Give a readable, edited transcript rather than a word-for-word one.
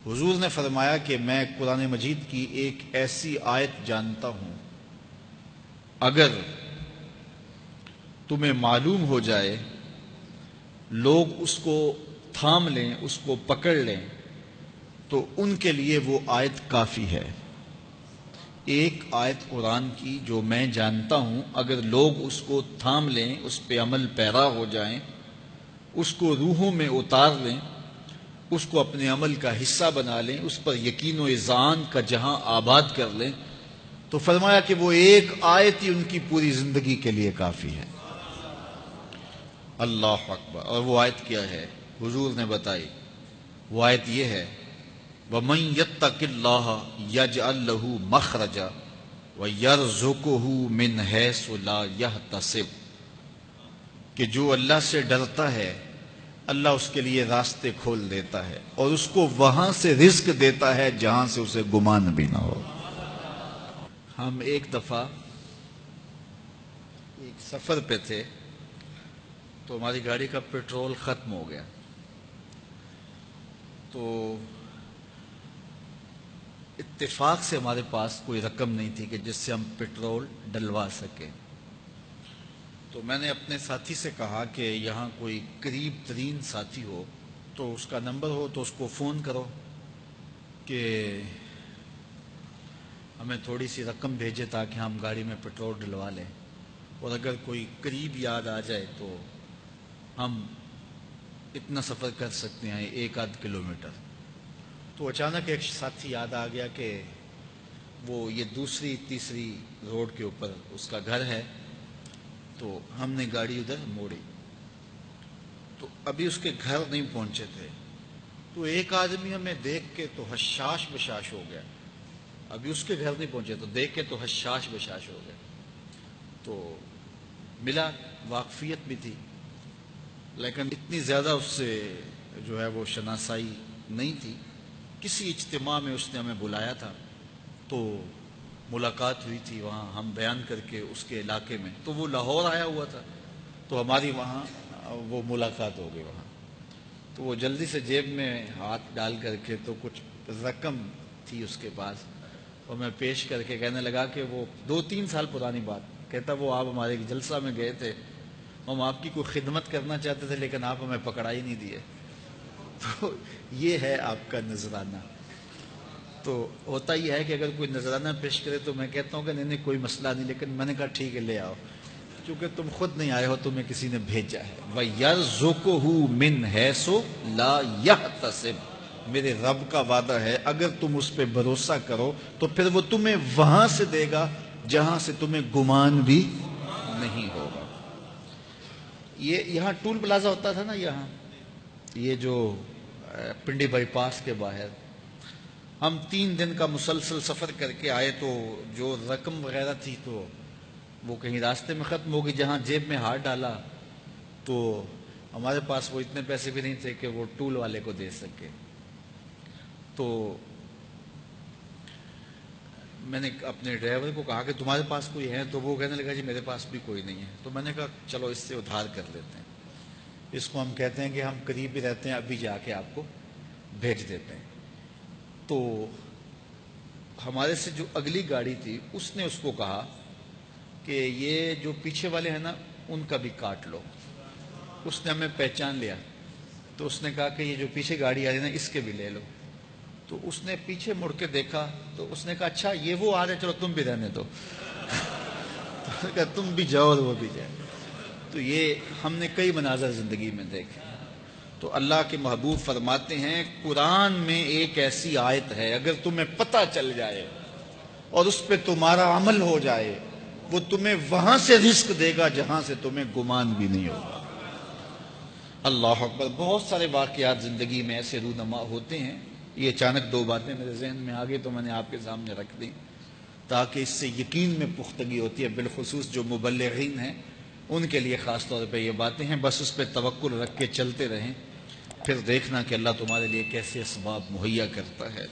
حضور نے فرمایا کہ میں قرآن مجید کی ایک ایسی آیت جانتا ہوں، اگر تمہیں معلوم ہو جائے، لوگ اس کو تھام لیں، اس کو پکڑ لیں، تو ان کے لیے وہ آیت کافی ہے۔ ایک آیت قرآن کی جو میں جانتا ہوں، اگر لوگ اس کو تھام لیں، اس پہ عمل پیرا ہو جائیں، اس کو روحوں میں اتار لیں، اس کو اپنے عمل کا حصہ بنا لیں، اس پر یقین و اذعان کا جہاں آباد کر لیں، تو فرمایا کہ وہ ایک آیت ہی ان کی پوری زندگی کے لیے کافی ہے۔ اللہ اکبر۔ اور وہ آیت کیا ہے؟ حضور نے بتائی، وہ آیت یہ ہے، وَمَن يَتَّقِ اللَّهَ يَجْعَل لَّهُ مَخْرَجًا وَيَرْزُقْهُ مِنْ حَيْثُ لَا يَحْتَسِبُ، کہ جو اللہ سے ڈرتا ہے، اللہ اس کے لیے راستے کھول دیتا ہے اور اس کو وہاں سے رزق دیتا ہے جہاں سے اسے گمان بھی نہ ہو۔ ہم ایک دفعہ ایک سفر پہ تھے، تو ہماری گاڑی کا پیٹرول ختم ہو گیا، تو اتفاق سے ہمارے پاس کوئی رقم نہیں تھی کہ جس سے ہم پیٹرول ڈلوا سکیں۔ تو میں نے اپنے ساتھی سے کہا کہ یہاں کوئی قریب ترین ساتھی ہو تو اس کا نمبر ہو تو اس کو فون کرو کہ ہمیں تھوڑی سی رقم بھیجے تاکہ ہم گاڑی میں پیٹرول ڈلوا لیں، اور اگر کوئی قریب یاد آ جائے تو ہم اتنا سفر کر سکتے ہیں، 1-8 کلومیٹر۔ تو اچانک ایک ساتھی یاد آ گیا کہ وہ یہ دوسری تیسری روڈ کے اوپر اس کا گھر ہے، تو ہم نے گاڑی ادھر موڑی، تو ابھی اس کے گھر نہیں پہنچے تھے، تو ایک آدمی ہمیں دیکھ کے تو حشاش بشاش ہو گیا۔ ابھی اس کے گھر نہیں پہنچے تو دیکھ کے تو حشاش بشاش ہو گیا۔ تو ملا، واقفیت بھی تھی، لیکن اتنی زیادہ اس سے جو ہے وہ شناسائی نہیں تھی۔ کسی اجتماع میں اس نے ہمیں بلایا تھا، تو ملاقات ہوئی تھی وہاں، ہم بیان کر کے اس کے علاقے میں، تو وہ لاہور آیا ہوا تھا، تو ہماری وہاں وہ ملاقات ہو گئی وہاں۔ تو وہ جلدی سے جیب میں ہاتھ ڈال کر کے، تو کچھ رقم تھی اس کے پاس، اور میں پیش کر کے کہنے لگا کہ وہ 2-3 سال پرانی بات، کہتا وہ آپ ہمارے ایک جلسہ میں گئے تھے، ہم آپ کی کوئی خدمت کرنا چاہتے تھے لیکن آپ ہمیں پکڑا ہی نہیں دیے۔ تو یہ ہے آپ کا نذرانہ۔ تو ہوتا یہ ہے کہ اگر کوئی نذرانہ پیش کرے تو میں کہتا ہوں کہ نہیں کوئی مسئلہ نہیں، لیکن میں نے کہا ٹھیک ہے لے آؤ، چونکہ تم خود نہیں آئے ہو، تمہیں کسی نے بھیجا ہے۔ وَيَرْزُقُهُ مِنْ حَيْثُ لَا يَحْتَسِبُ، میرے رب کا وعدہ ہے اگر تم اس پہ بھروسہ کرو تو پھر وہ تمہیں وہاں سے دے گا جہاں سے تمہیں گمان بھی نہیں ہوگا۔ یہاں ٹول پلازا ہوتا تھا نا، یہاں یہ جو پنڈی بائی پاس کے باہر، ہم 3 دن کا مسلسل سفر کر کے آئے، تو جو رقم وغیرہ تھی تو وہ کہیں راستے میں ختم ہو گئی۔ جہاں جیب میں ہاتھ ڈالا تو ہمارے پاس وہ اتنے پیسے بھی نہیں تھے کہ وہ ٹول والے کو دے سکے۔ تو میں نے اپنے ڈرائیور کو کہا کہ تمہارے پاس کوئی ہے؟ تو وہ کہنے لگا جی میرے پاس بھی کوئی نہیں ہے۔ تو میں نے کہا چلو اس سے ادھار کر لیتے ہیں، اس کو ہم کہتے ہیں کہ ہم قریب ہی رہتے ہیں، ابھی جا کے آپ کو بھیج دیتے ہیں۔ تو ہمارے سے جو اگلی گاڑی تھی اس نے اس کو کہا کہ یہ جو پیچھے والے ہیں نا ان کا بھی کاٹ لو۔ اس نے ہمیں پہچان لیا، تو اس نے کہا کہ یہ جو پیچھے گاڑی آ رہی ہے نا اس کے بھی لے لو۔ تو اس نے پیچھے مڑ کے دیکھا تو اس نے کہا اچھا یہ وہ آ رہے، چلو تم بھی رہنے دو۔ تو کہا تم بھی جاؤ اور وہ بھی جائے۔ تو یہ ہم نے کئی مناظر زندگی میں دیکھے۔ تو اللہ کے محبوب فرماتے ہیں قرآن میں ایک ایسی آیت ہے، اگر تمہیں پتہ چل جائے اور اس پہ تمہارا عمل ہو جائے، وہ تمہیں وہاں سے رزق دے گا جہاں سے تمہیں گمان بھی نہیں ہوگا۔ اللہ اکبر۔ بہت سارے واقعات زندگی میں ایسے رونما ہوتے ہیں۔ یہ اچانک 2 باتیں میرے ذہن میں آ گئی تو میں نے آپ کے سامنے رکھ دی، تاکہ اس سے یقین میں پختگی ہوتی ہے، بالخصوص جو مبلغین ہیں ان کے لیے خاص طور پہ یہ باتیں ہیں۔ بس اس پہ توکل رکھ کے چلتے رہیں، پھر دیکھنا کہ اللہ تمہارے لیے کیسے اسباب مہیا کرتا ہے۔